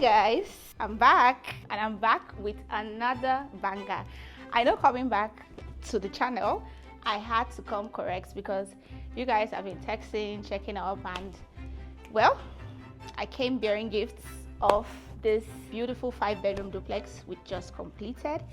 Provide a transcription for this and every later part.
guys, I'm back, and I'm back with another banger. I know coming back to the channel, I had to come correct because you guys have been texting, checking up, and well, I came bearing gifts of this beautiful 5-bedroom duplex we just completed.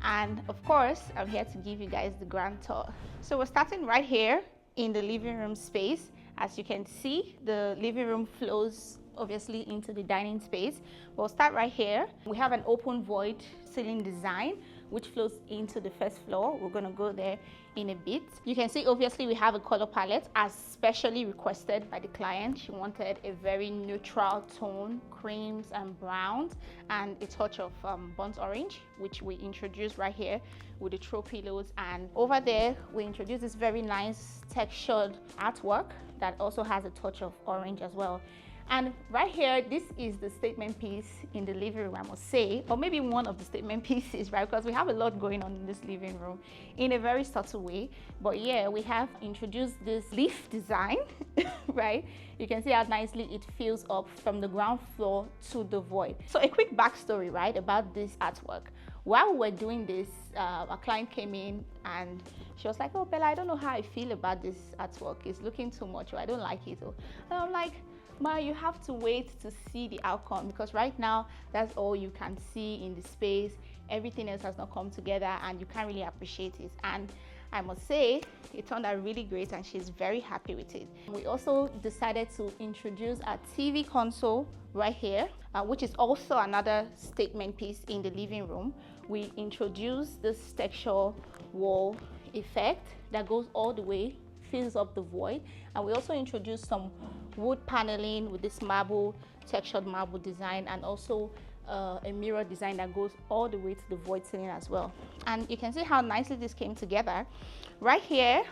And of course, I'm here to give you guys the grand tour. So we're starting right here in the living room space. As you can see, the living room flows obviously into the dining space. We'll start right here. We have an open void ceiling design which flows into the first floor. We're going to go there in a bit. You can see obviously we have a color palette as specially requested by the client. She wanted a very neutral tone, creams and browns, and a touch of burnt orange, which we introduced right here with the throw pillows. And over there we introduced this very nice textured artwork that also has a touch of orange as well. And right here, this is the statement piece in the living room, I must say, or maybe one of the statement pieces, right? Because we have a lot going on in this living room in a very subtle way. But yeah, we have introduced this leaf design, right? You can see how nicely it fills up from the ground floor to the void. So a quick backstory, right, about this artwork. While we were doing this, a client came in and she was like, "Oh, Bella, I don't know how I feel about this artwork. It's looking too much, or I don't like it." And I'm like, "Ma, you have to wait to see the outcome, because right now that's all you can see in the space. Everything else has not come together and you can't really appreciate it." And I must say it turned out really great and she's very happy with it. We also decided to introduce a TV console right here, which is also another statement piece in the living room. We introduced this texture wall effect that goes all the way, fills up the void, and we also introduced some wood paneling with this marble, textured marble design, and also a mirror design that goes all the way to the void ceiling as well. And you can see how nicely this came together. Right here,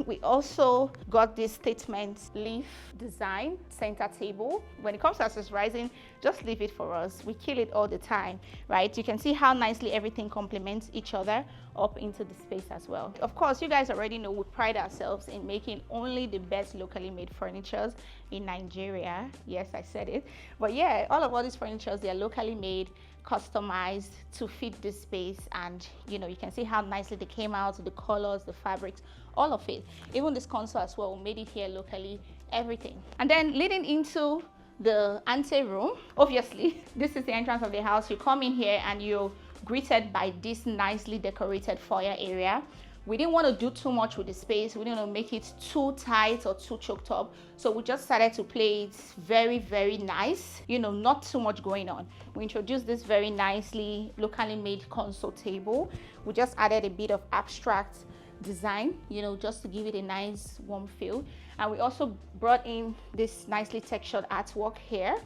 we also got this statement leaf design center table. When it comes to accessorizing, just leave it for us. We kill it all the time, right? You can see how nicely everything complements each other up into the space as well. Of course, you guys already know we pride ourselves in making only the best locally made furnitures in Nigeria. Yes, I said it. But yeah, all these furnitures, they are locally made, customized to fit this space. And you know, you can see how nicely they came out, the colors, the fabrics, all of it. Even this console as well, we made it here locally, everything. And then leading into the ante room, obviously this is the entrance of the house. You come in here and you're greeted by this nicely decorated foyer area. We didn't want to do too much with the space. We didn't want to make it too tight or too choked up. So we just started to play it very, very nice. You know, not too much going on. We introduced this very nicely locally made console table. We just added a bit of abstract design, you know, just to give it a nice warm feel. And we also brought in this nicely textured artwork here.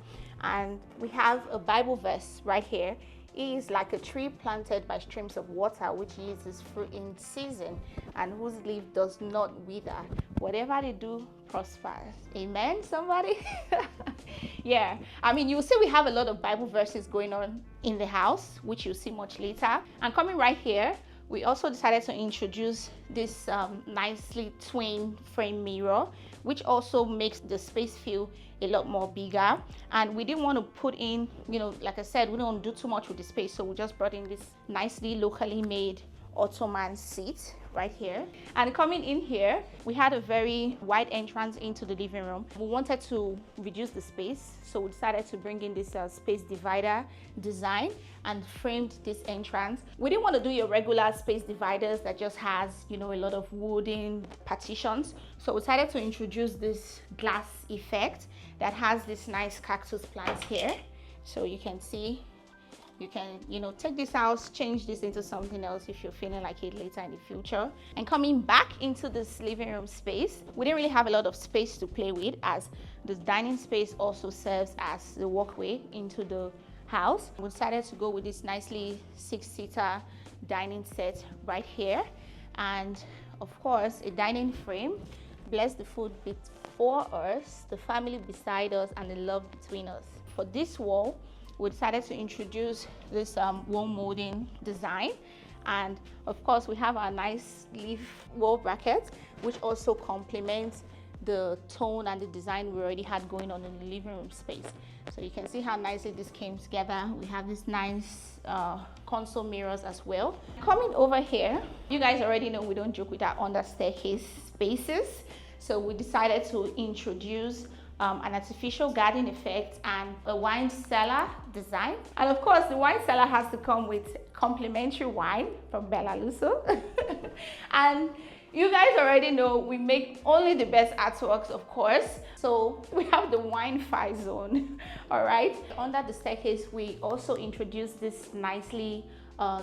And we have a Bible verse right here. It is like a tree planted by streams of water, which yields fruit in season, and whose leaf does not wither. Whatever they do prospers. Amen, somebody? Yeah, I mean, you'll see we have a lot of Bible verses going on in the house, which you'll see much later. And coming right here, we also decided to introduce this nicely twin frame mirror, which also makes the space feel a lot more bigger. And we didn't want to put in, you know, like I said, we don't want to do too much with the space, so we just brought in this nicely locally made Ottoman seat right here. And coming in here, we had a very wide entrance into the living room. We wanted to reduce the space, so we decided to bring in this space divider design and framed this entrance. We didn't want to do your regular space dividers that just has, you know, a lot of wooden partitions, so we decided to introduce this glass effect that has this nice cactus plants here. So you can see, you can, you know, take this out, change this into something else if you're feeling like it later in the future. And coming back into this living room space, we didn't really have a lot of space to play with, as this dining space also serves as the walkway into the house. We decided to go with this nicely 6-seater dining set right here, and of course a dining frame. Bless the food before us, the family beside us, and the love between us. For this wall, we decided to introduce this wall molding design, and of course we have our nice leaf wall bracket, which also complements the tone and the design we already had going on in the living room space. So you can see how nicely this came together. We have this nice console mirrors as well. Coming over here, you guys already know we don't joke with our under staircase spaces. So we decided to introduce an artificial garden effect and a wine cellar design. And of course, the wine cellar has to come with complimentary wine from Bella Lusso. And you guys already know we make only the best artworks, of course. So we have the wine-fi zone, all right? Under the staircase, we also introduced this nicely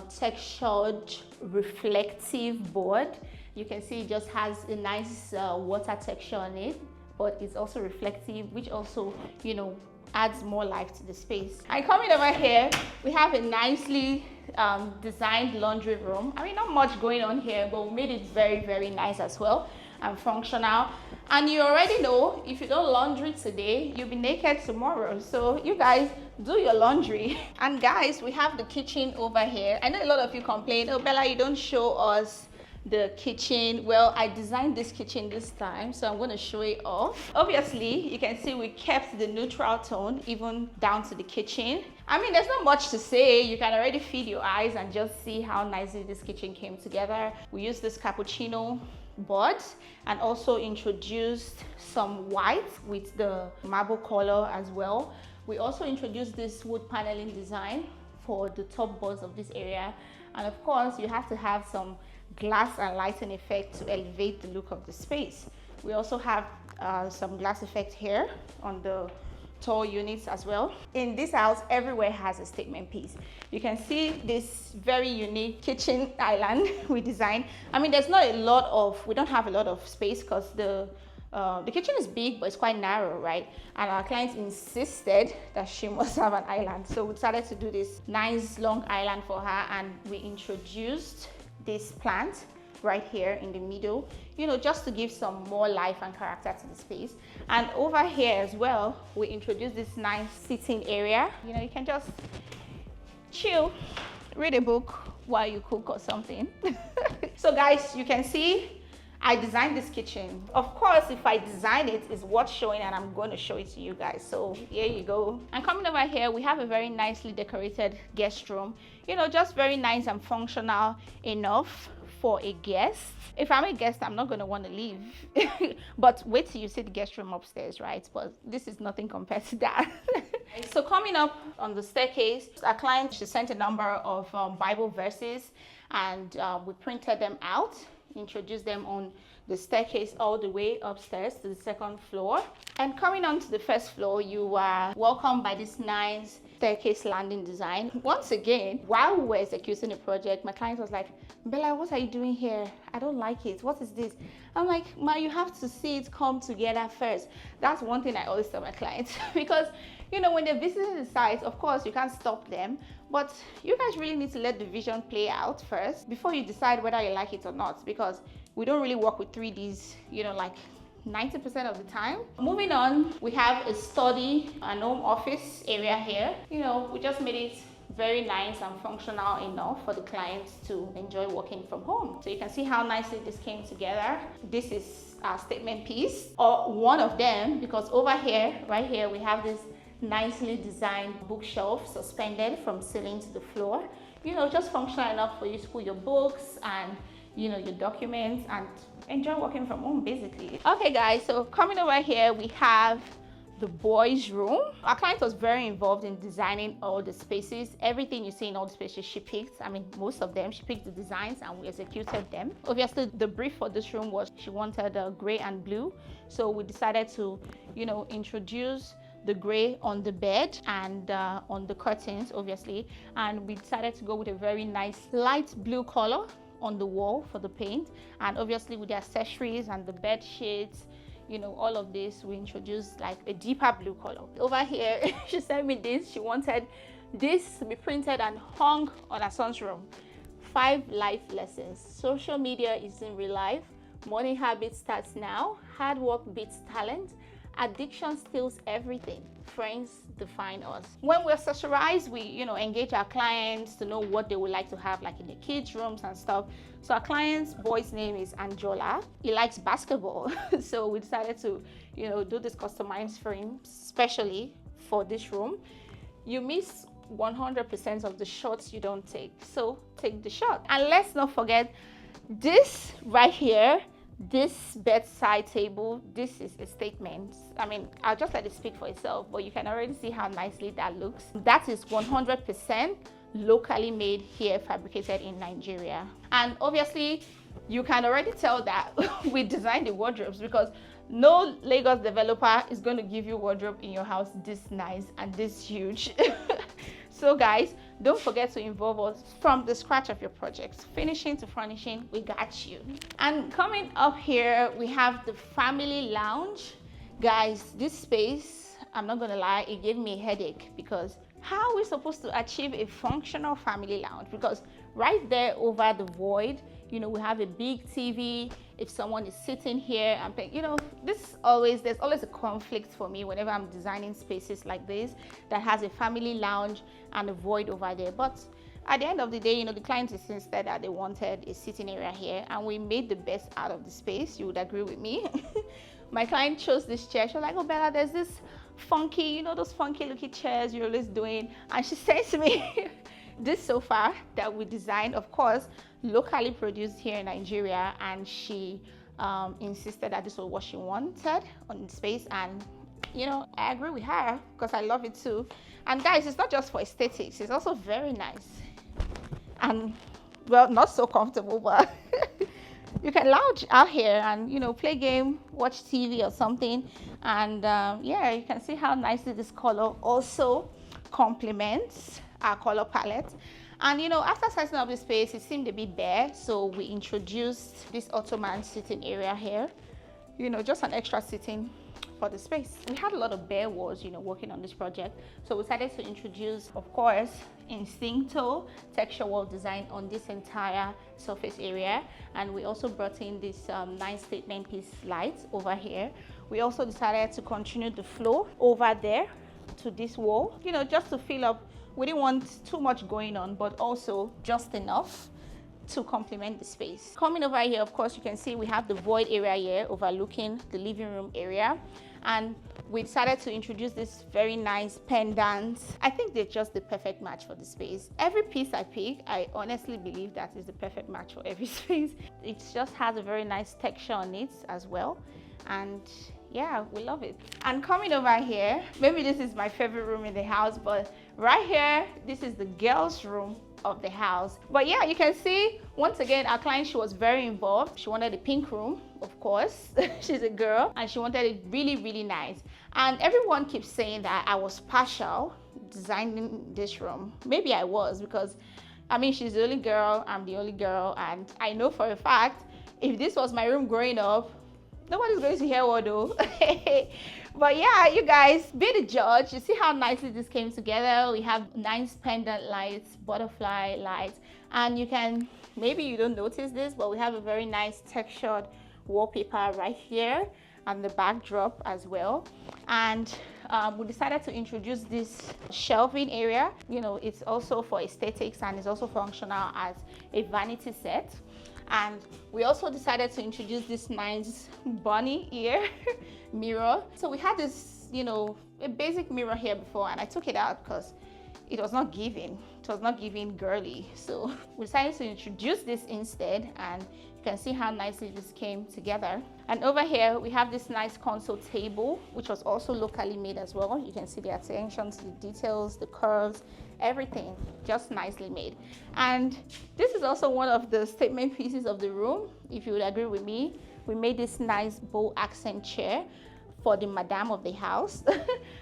textured reflective board. You can see it just has a nice water texture on it, but it's also reflective, which also, you know, adds more life to the space. And coming over here, we have a nicely designed laundry room. I mean, not much going on here, but we made it very, very nice as well and functional. And you already know, if you don't laundry today, you'll be naked tomorrow. So you guys do your laundry. And guys, we have the kitchen over here. I know a lot of you complain, oh Bella, you don't show us the kitchen. Well, I designed this kitchen this time, so I'm going to show it off. Obviously, you can see we kept the neutral tone even down to the kitchen. I mean, there's not much to say. You can already feed your eyes and just see how nicely this kitchen came together. We used this cappuccino board and also introduced some white with the marble color as well. We also introduced this wood paneling design for the top boards of this area. And of course, you have to have some glass and lighting effect to elevate the look of the space. We also have some glass effect here on the tall units as well. In this house, everywhere has a statement piece. You can see this very unique kitchen island we designed. I mean, there's not a lot of, we don't have a lot of space because the kitchen is big, but it's quite narrow, right? And our clients insisted that she must have an island. So we decided to do this nice long island for her, and we introduced this plant right here in the middle, you know, just to give some more life and character to the space. And over here as well, we introduced this nice sitting area. You know, you can just chill, read a book while you cook or something. So guys, you can see I designed this kitchen. Of course, if I design it, it's worth showing, and I'm going to show it to you guys. So here you go. And coming over here, we have a very nicely decorated guest room. You know, just very nice and functional enough for a guest. If I'm a guest, I'm not going to want to leave. But wait till you see the guest room upstairs, right? But this is nothing compared to that. So coming up on the staircase, our client, she sent a number of Bible verses, and we printed them out, introduce them on the staircase all the way upstairs to the second floor. And coming on to the first floor, you are welcomed by this nice staircase landing design. Once again, while we were executing the project, my client was like, Bella, what are you doing here? I don't like it. What is this? I'm like, Ma, you have to see it come together first. That's one thing I always tell my clients because, you know, when they're visiting the site, of course, you can't stop them, but you guys really need to let the vision play out first before you decide whether you like it or not, because we don't really work with 3Ds, you know, like 90% of the time. Moving on, we have a study and home office area here. You know, we just made it very nice and functional enough for the clients to enjoy working from home. So you can see how nicely this came together. This is our statement piece, or one of them, because over here, right here, we have this nicely designed bookshelf suspended from ceiling to the floor. You know, just functional enough for you to put your books and, you know, your documents and enjoy working from home, basically. Okay guys, so coming over here, we have the boys' room. Our client was very involved in designing all the spaces. Everything you see in all the spaces she picked. I mean, most of them, she picked the designs and we executed them. Obviously, the brief for this room was she wanted gray and blue. So we decided to, you know, introduce the gray on the bed and on the curtains, obviously. And we decided to go with a very nice light blue color on the wall for the paint. And obviously with the accessories and the bed sheets, you know, all of this, we introduced like a deeper blue color. Over here, she sent me this. She wanted this to be printed and hung on her son's room. 5 life lessons. Social media is in real life. Money habits starts now. Hard work beats talent. Addiction steals everything. Friends define us. When we accessorize, we engage our clients to know what they would like to have, like in the kids' rooms and stuff. So our client's boy's name is Anjola. He likes basketball, so we decided to do this customized frame specially for this room. You miss 100% of the shots you don't take, so take the shot. And let's not forget this right here. This bedside table, this is a statement. I mean, I'll just let it speak for itself, but you can already see how nicely that looks. That is 100% locally made here, fabricated in Nigeria. And obviously, you can already tell that we designed the wardrobes, because no Lagos developer is going to give you wardrobe in your house this nice and this huge. So guys, don't forget to involve us from the scratch of your projects, finishing to furnishing. We got you. And coming up here, we have the family lounge. Guys, this space, I'm not gonna lie, it gave me a headache, because how are we supposed to achieve a functional family lounge? Because right there over the void, we have a big TV. If someone is sitting here and there's always a conflict for me whenever I'm designing spaces like this that has a family lounge and a void over there. But at the end of the day, the client insisted that they wanted a sitting area here, and we made the best out of the space. You would agree with me. My client chose this chair. She was like, "Oh, Bella, there's this funky, those funky looking chairs you're always doing." And she said to me, this sofa that we designed, of course, locally produced here in Nigeria, and she insisted that this was what she wanted on the space. And I agree with her, because I love it too. And guys, it's not just for aesthetics, it's also very nice and, well, not so comfortable, but you can lounge out here and play game, watch TV or something. And yeah, you can see how nicely this color also complements our color palette. And after setting up the space, it seemed a bit bare, so we introduced this ottoman sitting area here, just an extra sitting for the space. We had a lot of bare walls, working on this project, so we decided to introduce, of course, Instincto texture wall design on this entire surface area. And we also brought in this nice statement piece lights over here. We also decided to continue the flow over there to this wall, just to fill up. We didn't want too much going on, but also just enough to complement the space. Coming over here, of course, you can see we have the void area here overlooking the living room area. And we decided to introduce this very nice pendants. I think they're just the perfect match for the space. Every piece I pick, I honestly believe that is the perfect match for every space. It just has a very nice texture on it as well. And yeah, we love it. And coming over here, maybe this is my favorite room in the house, but right here, this is the girls' room of the house. But yeah, you can see, once again, our client, she was very involved. She wanted a pink room, of course. She's a girl, and she wanted it really, really nice. And everyone keeps saying that I was partial designing this room. Maybe I was, because I mean, she's the only girl, I'm the only girl, and I know for a fact, if this was my room growing up, nobody's going to hear what though. But yeah, you guys, be the judge. You see how nicely this came together. We have nice pendant lights, butterfly lights, and you can, maybe you don't notice this, but we have a very nice textured wallpaper right here and the backdrop as well. And we decided to introduce this shelving area. It's also for aesthetics, and it's also functional as a vanity set. And we also decided to introduce this nice bunny ear mirror. So we had this, a basic mirror here before, and I took it out because it was not giving. It was not giving girly. So we decided to introduce this instead, and you can see how nicely this came together. And over here, we have this nice console table, which was also locally made as well. You can see the attention to the details, the curves, everything just nicely made. And this is also one of the statement pieces of the room. If you would agree with me, we made this nice bow accent chair for the madam of the house.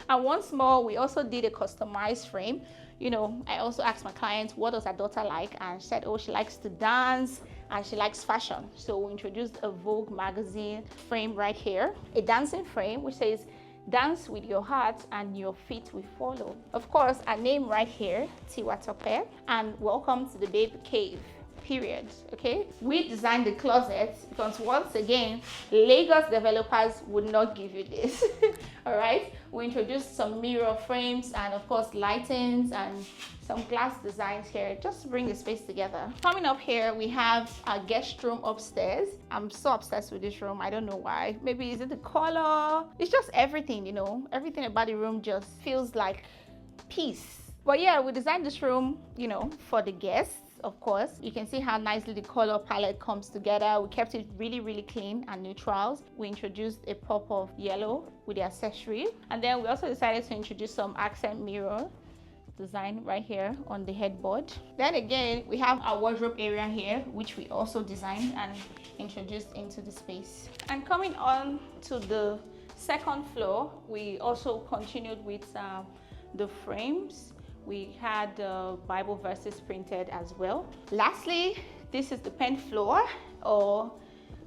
And once more, we also did a customized frame. I also asked my client, what does her daughter like? And she said, oh, she likes to dance and she likes fashion. So we introduced a Vogue magazine frame right here, a dancing frame which says, dance with your heart and your feet will follow. Of course, our name right here, Tiwa Tope, and welcome to the babe cave. period. Okay, we designed the closet because once again, Lagos developers would not give you this. All right, we introduced some mirror frames and of course lightings and some glass designs here just to bring the space together. Coming up here, we have our guest room upstairs. I'm so obsessed with this room. I don't know why. Maybe is it the color? It's just everything, you know, everything about the room just feels like peace. But yeah, we designed this room, you know, for the guests. Of course, you can see how nicely the color palette comes together. We kept it really, really clean and neutrals. We introduced a pop of yellow with the accessory, and then we also decided to introduce some accent mirror design right here on the headboard. Then again, we have our wardrobe area here, which we also designed and introduced into the space. And coming on to the second floor, we also continued with the frames. We had Bible verses printed as well. Lastly, this is the pen floor, or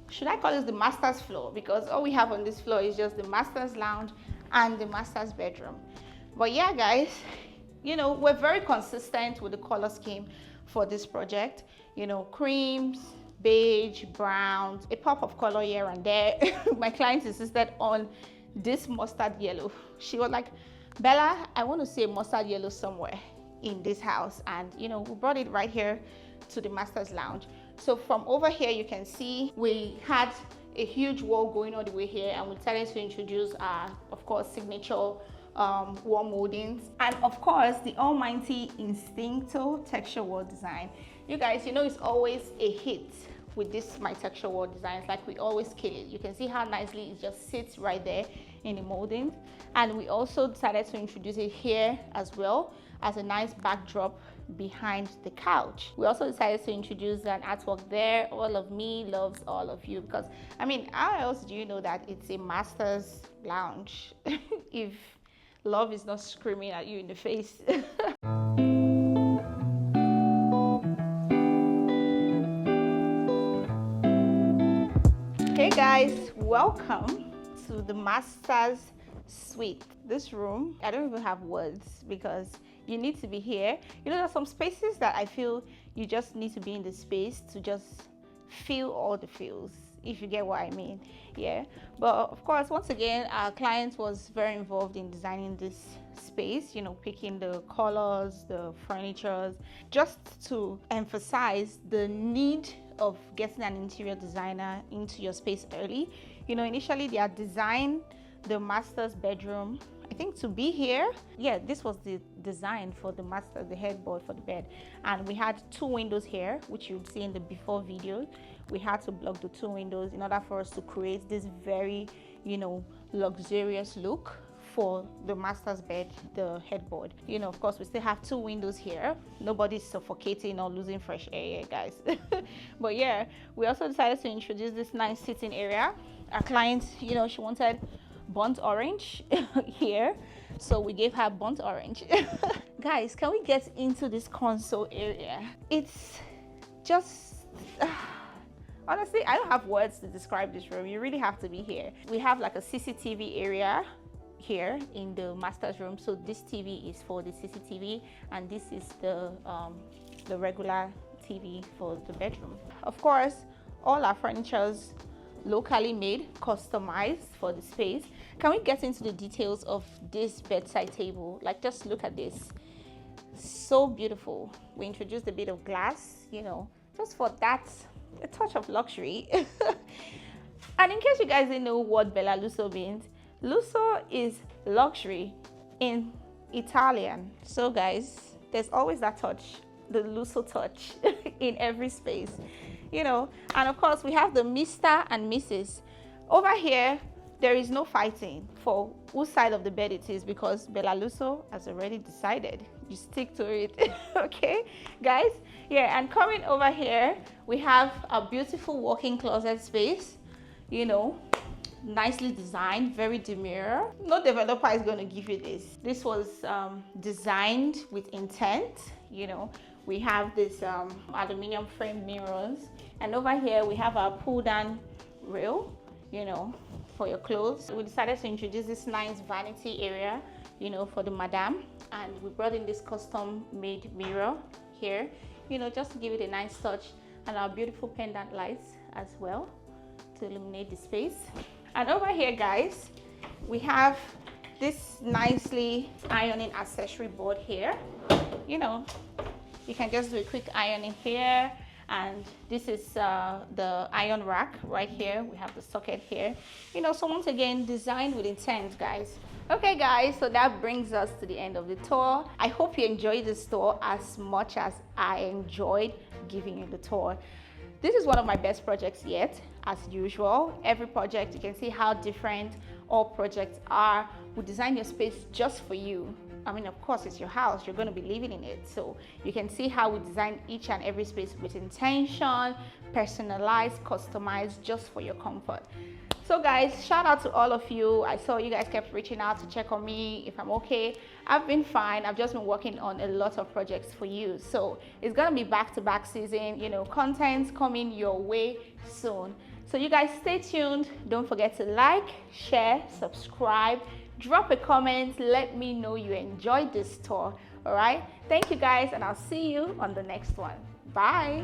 should I call this the master's floor, because all we have on this floor is just the master's lounge and the master's bedroom. But yeah, guys, you know, we're very consistent with the color scheme for this project. You know, creams, beige, browns, a pop of color here and there. My client insisted on this mustard yellow. She was like, Bella, I want to see a mustard yellow somewhere in this house. And you know, we brought it right here to the master's lounge. So from over here, you can see we had a huge wall going all the way here, and we decided to introduce our, of course, signature wall moldings, and of course the almighty Instincto texture wall design. You guys, you know, it's always a hit with this my texture wall designs. Like, we always kill it. You can see how nicely it just sits right there in the moldings. And we also decided to introduce it here as well as a nice backdrop behind the couch. We also decided to introduce an artwork there, All of Me Loves All of You, because I mean, how else do you know that it's a master's lounge if love is not screaming at you in the face? Hey guys, welcome to the master's suite. This room, I don't even have words because you need to be here. You know, there's some spaces that I feel you just need to be in the space to just feel all the feels, if you get what I mean. Yeah, but of course, once again, our client was very involved in designing this space, you know, picking the colors, the furnitures, just to emphasize the need of getting an interior designer into your space early. You know, initially they had designed the master's bedroom, I think, to be here. Yeah, this was the design for the master, the headboard for the bed. And we had two windows here, which you'd see in the before video. We had to block the two windows in order for us to create this very, you know, luxurious look for the master's bed, the headboard. You know, of course, we still have two windows here. Nobody's suffocating or losing fresh air here, guys. But yeah, we also decided to introduce this nice sitting area. Our client, you know, she wanted burnt orange here, so we gave her burnt orange. Guys, can we get into this console area? It's just honestly, I don't have words to describe this room. You really have to be here. We have like a CCTV area here in the master's room, so this TV is for the CCTV, and this is the regular TV for the bedroom. Of course, all our furniture's locally made, customized for the space. Can we get into the details of this bedside table? Like, just look at this, so beautiful. We introduced a bit of glass, you know, just for that, a touch of luxury. And in case you guys didn't know what Bella Lusso means, Lusso is luxury in Italian. So guys, there's always that touch, the Lusso touch in every space, you know. And of course, we have the Mr. and Mrs. Over here, there is no fighting for whose side of the bed it is, because Bella Lusso has already decided. You stick to it. Okay, guys? Yeah, and coming over here, we have a beautiful walk-in closet space, you know, nicely designed, very demure. No developer is going to give you this. This was designed with intent, you know. We have this aluminum frame mirrors, and over here we have our pull down rail, you know, for your clothes. We decided to introduce this nice vanity area, you know, for the madam, and we brought in this custom made mirror here, you know, just to give it a nice touch. and our beautiful pendant lights as well to illuminate the space. And over here, guys, we have this nicely ironing accessory board here. You know, you can just do a quick ironing here, and this is the iron rack right here. We have the socket here. You know, so once again, designed with intent, guys. Okay guys, so that brings us to the end of the tour. I hope you enjoyed this tour as much as I enjoyed giving you the tour. This is one of my best projects yet, as usual. Every project, you can see how different all projects are. We design your space just for you. I mean, of course, it's your house, you're going to be living in it. So you can see how we design each and every space with intention, personalized, customized, just for your comfort. So guys, shout out to all of you. I saw you guys kept reaching out to check on me if I'm okay. I've been fine. I've just been working on a lot of projects for you. So it's gonna be back-to-back season, you know, content coming your way soon. So you guys stay tuned. Don't forget to like, share, subscribe, drop a comment. Let me know you enjoyed this tour. All right. Thank you guys, and I'll see you on the next one. Bye.